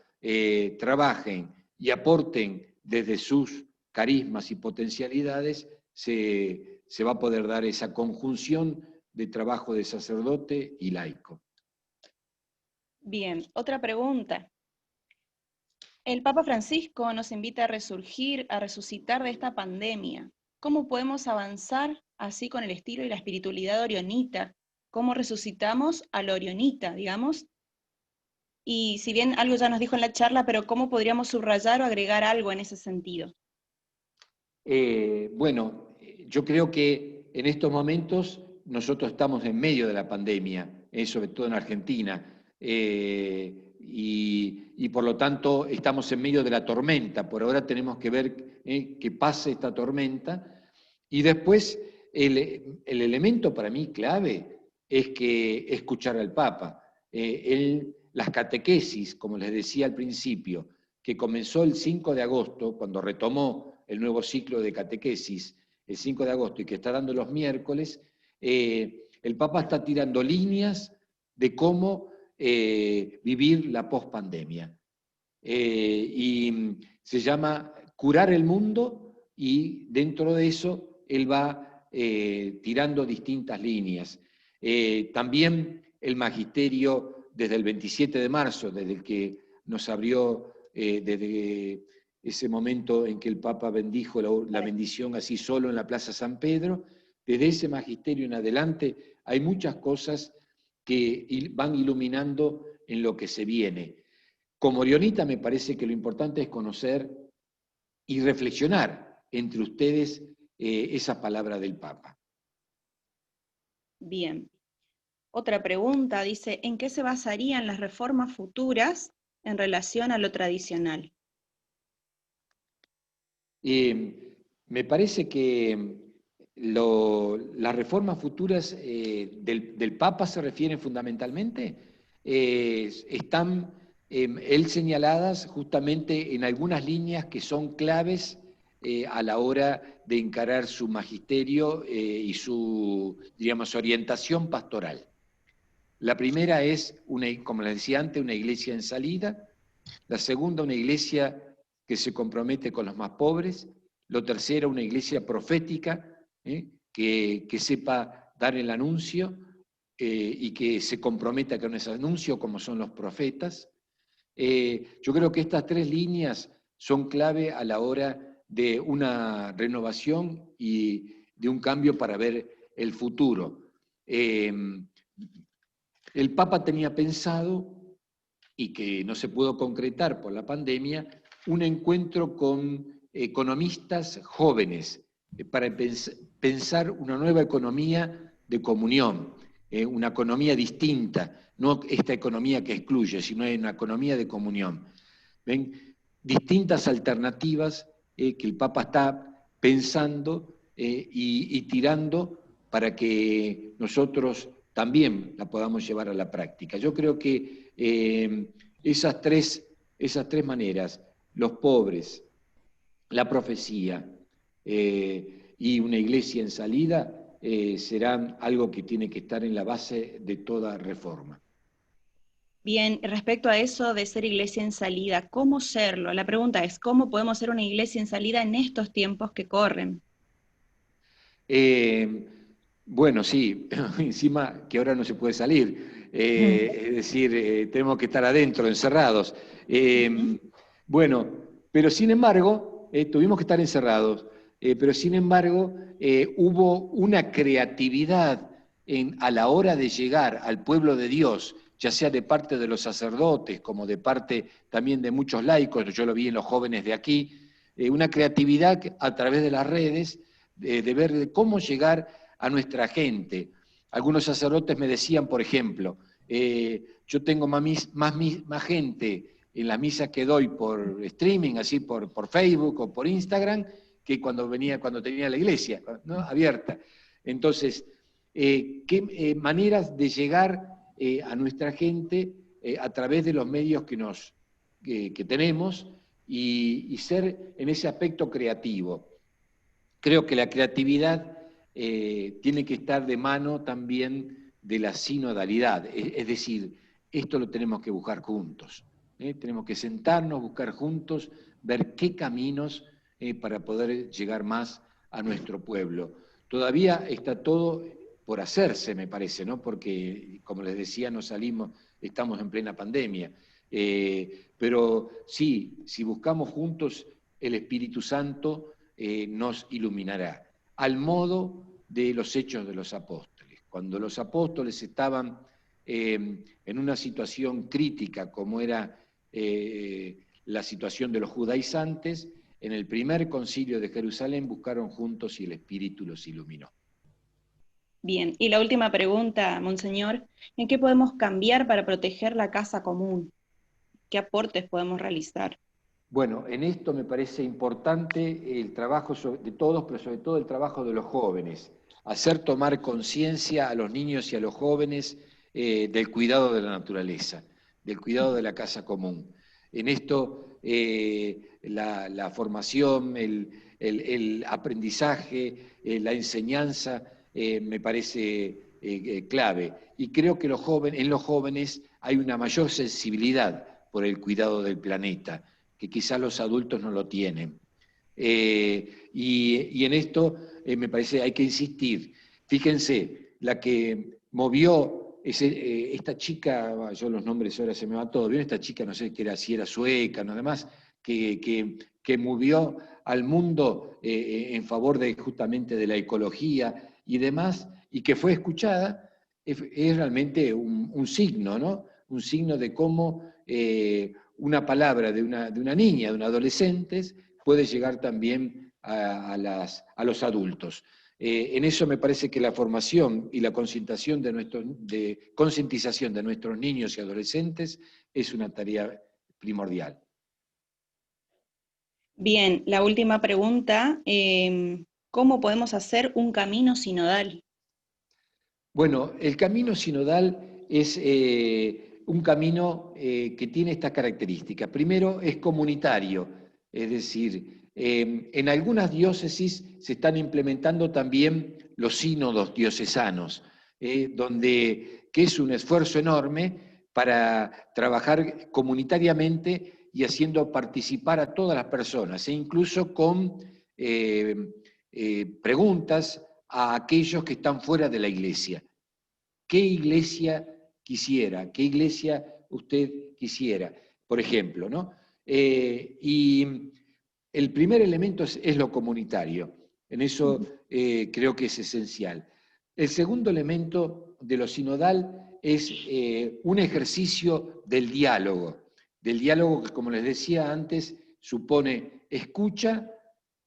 trabajen y aporten desde sus carismas y potencialidades, se va a poder dar esa conjunción de trabajo de sacerdote y laico. Bien, otra pregunta. El Papa Francisco nos invita a resurgir, a resucitar de esta pandemia. ¿Cómo podemos avanzar así con el estilo y la espiritualidad orionita, cómo resucitamos a la orionita, digamos. Y si bien algo ya nos dijo en la charla, pero cómo podríamos subrayar o agregar algo en ese sentido. Bueno, yo creo que en estos momentos nosotros estamos en medio de la pandemia, sobre todo en Argentina, y por lo tanto estamos en medio de la tormenta. Por ahora tenemos que ver que pase esta tormenta, y después el elemento para mí clave es que escuchar al Papa. Las catequesis, como les decía al principio, que comenzó el 5 de agosto, cuando retomó el nuevo ciclo de catequesis, el 5 de agosto, y que está dando los miércoles, el Papa está tirando líneas de cómo vivir la pospandemia. Y se llama Curar el Mundo, y dentro de eso él va tirando distintas líneas. También el magisterio, desde el 27 de marzo, desde el que nos abrió, desde ese momento en que el Papa bendijo la bendición así solo en la Plaza San Pedro, desde ese magisterio en adelante hay muchas cosas que van iluminando en lo que se viene. Como orionita me parece que lo importante es conocer y reflexionar entre ustedes esa palabra del Papa. Bien. Otra pregunta dice, ¿en qué se basarían las reformas futuras en relación a lo tradicional? Me parece que las reformas futuras del Papa se refieren fundamentalmente, están él señaladas justamente en algunas líneas que son claves a la hora de encarar su magisterio y su, digamos, orientación pastoral. La primera es, como les decía antes, una iglesia en salida. La segunda, una iglesia que se compromete con los más pobres. Lo tercero, una iglesia profética, que sepa dar el anuncio y que se comprometa con ese anuncio, como son los profetas. Yo creo que estas tres líneas son clave a la hora de una renovación y de un cambio para ver el futuro. El Papa tenía pensado, y que no se pudo concretar por la pandemia, un encuentro con economistas jóvenes para pensar una nueva economía de comunión, una economía distinta, no esta economía que excluye, sino una economía de comunión. ¿Ven? Distintas alternativas que el Papa está pensando y tirando para que nosotros también la podamos llevar a la práctica. Yo creo que esas tres maneras, los pobres, la profecía y una iglesia en salida, serán algo que tiene que estar en la base de toda reforma. Bien, respecto a eso de ser iglesia en salida, ¿cómo serlo? La pregunta es, ¿cómo podemos ser una iglesia en salida en estos tiempos que corren? Bueno, sí, encima que ahora no se puede salir, es decir, tenemos que estar adentro, encerrados. Bueno, pero sin embargo, tuvimos que estar encerrados, pero sin embargo hubo una creatividad a la hora de llegar al pueblo de Dios, ya sea de parte de los sacerdotes como de parte también de muchos laicos, yo lo vi en los jóvenes de aquí, una creatividad a través de las redes, de ver cómo llegar a nuestra gente. Algunos sacerdotes me decían, por ejemplo, yo tengo más gente en las misas que doy por streaming, así por Facebook o por Instagram, que cuando tenía la iglesia, ¿no?, abierta. Entonces, ¿qué maneras de llegar a nuestra gente a través de los medios que tenemos y ser en ese aspecto creativo? Creo que la creatividad tiene que estar de mano también de la sinodalidad, es decir, esto lo tenemos que buscar juntos, tenemos que sentarnos, buscar juntos, ver qué caminos para poder llegar más a nuestro pueblo. Todavía está todo por hacerse, me parece, ¿no? Porque, como les decía, estamos en plena pandemia, pero sí, si buscamos juntos el Espíritu Santo, nos iluminará, al modo de los Hechos de los Apóstoles. Cuando los apóstoles estaban en una situación crítica como era la situación de los judaizantes, en el primer concilio de Jerusalén buscaron juntos y el Espíritu los iluminó. Bien, y la última pregunta, Monseñor, ¿en qué podemos cambiar para proteger la casa común? ¿Qué aportes podemos realizar? Bueno, en esto me parece importante el trabajo de todos, pero sobre todo el trabajo de los jóvenes, hacer tomar conciencia a los niños y a los jóvenes del cuidado de la naturaleza, del cuidado de la casa común. En esto la formación, el aprendizaje, la enseñanza me parece clave. Y creo que en los jóvenes hay una mayor sensibilidad por el cuidado del planeta, que quizás los adultos no lo tienen. Y en esto me parece hay que insistir. Fíjense, la que movió esta chica, yo los nombres ahora se me va todo, ¿vieron? Esta chica, no sé si era sueca, no demás, que movió al mundo en favor justamente de la ecología y demás, y que fue escuchada, es realmente un signo, ¿no? Un signo de cómo una palabra de una niña, de un adolescente, puede llegar también a los adultos. En eso me parece que la formación y la concientización de nuestros niños y adolescentes es una tarea primordial. Bien, la última pregunta, ¿cómo podemos hacer un camino sinodal? Bueno, el camino sinodal es un camino que tiene estas características. Primero, es comunitario, es decir, en algunas diócesis se están implementando también los sínodos diocesanos, que es un esfuerzo enorme para trabajar comunitariamente y haciendo participar a todas las personas, e incluso con preguntas a aquellos que están fuera de la iglesia. ¿Qué iglesia quisiera? ¿Qué iglesia usted quisiera? Por ejemplo, ¿no? Y el primer elemento es lo comunitario. En eso creo que es esencial. El segundo elemento de lo sinodal es un ejercicio del diálogo que, como les decía antes, supone escucha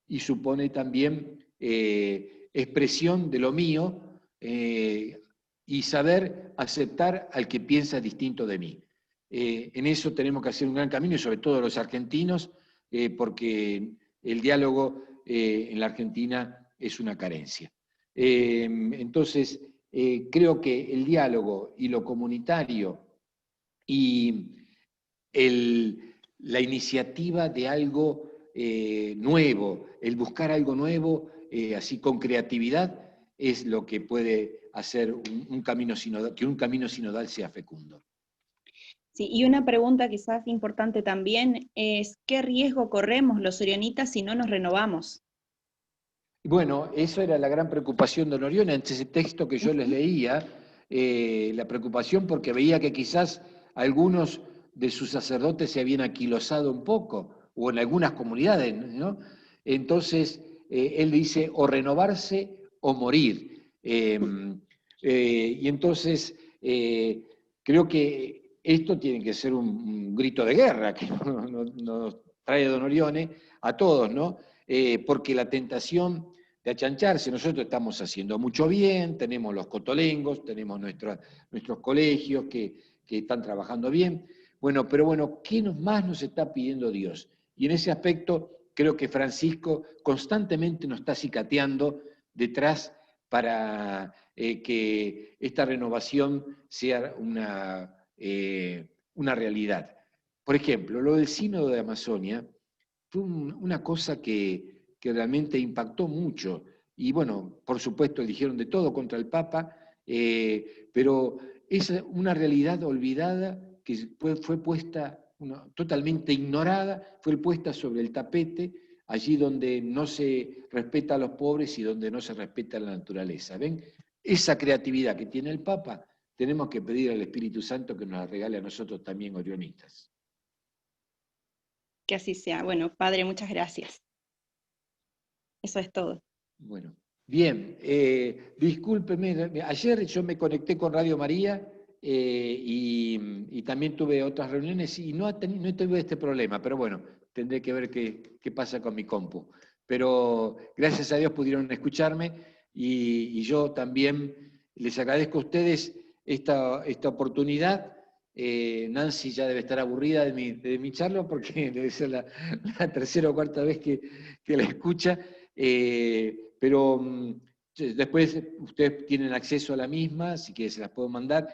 y supone también expresión de lo mío y saber aceptar al que piensa distinto de mí. En eso tenemos que hacer un gran camino, y sobre todo los argentinos, porque el diálogo en la Argentina es una carencia. Entonces, creo que el diálogo y lo comunitario y la iniciativa de algo nuevo, el buscar algo nuevo, así con creatividad, es lo que puede hacer que un camino sinodal sea fecundo. Sí, y una pregunta quizás importante también es, ¿qué riesgo corremos los orionitas si no nos renovamos? Bueno, eso era la gran preocupación de Don Orione, ante ese texto que yo les leía, la preocupación porque veía que quizás algunos de sus sacerdotes se habían aquilosado un poco, o en algunas comunidades, ¿no? Entonces, él dice, o renovarse o morir. Y entonces, creo que esto tiene que ser un grito de guerra que nos trae Don Orione a todos, ¿no? Porque la tentación de achancharse, nosotros estamos haciendo mucho bien, tenemos los cotolengos, tenemos nuestros colegios que están trabajando bien. Bueno, pero bueno, ¿qué más nos está pidiendo Dios? Y en ese aspecto creo que Francisco constantemente nos está cicateando detrás para que esta renovación sea una realidad. Por ejemplo, lo del Sínodo de Amazonia fue una cosa que realmente impactó mucho. Y bueno, por supuesto, dijeron de todo contra el Papa, pero es una realidad olvidada que fue puesta, totalmente ignorada, fue puesta sobre el tapete, allí donde no se respeta a los pobres y donde no se respeta la naturaleza. ¿Ven? Esa creatividad que tiene el Papa, tenemos que pedir al Espíritu Santo que nos la regale a nosotros también, orionitas. Que así sea. Bueno, Padre, muchas gracias. Eso es todo. Bueno. Bien, discúlpeme, ayer yo me conecté con Radio María y también tuve otras reuniones y no tuve este problema, pero bueno, tendré que ver qué pasa con mi compu. Pero gracias a Dios pudieron escucharme y yo también les agradezco a ustedes esta oportunidad. Nancy ya debe estar aburrida de mi charla porque debe ser la tercera o cuarta vez que la escucha, pero después ustedes tienen acceso a la misma, así que se las puedo mandar.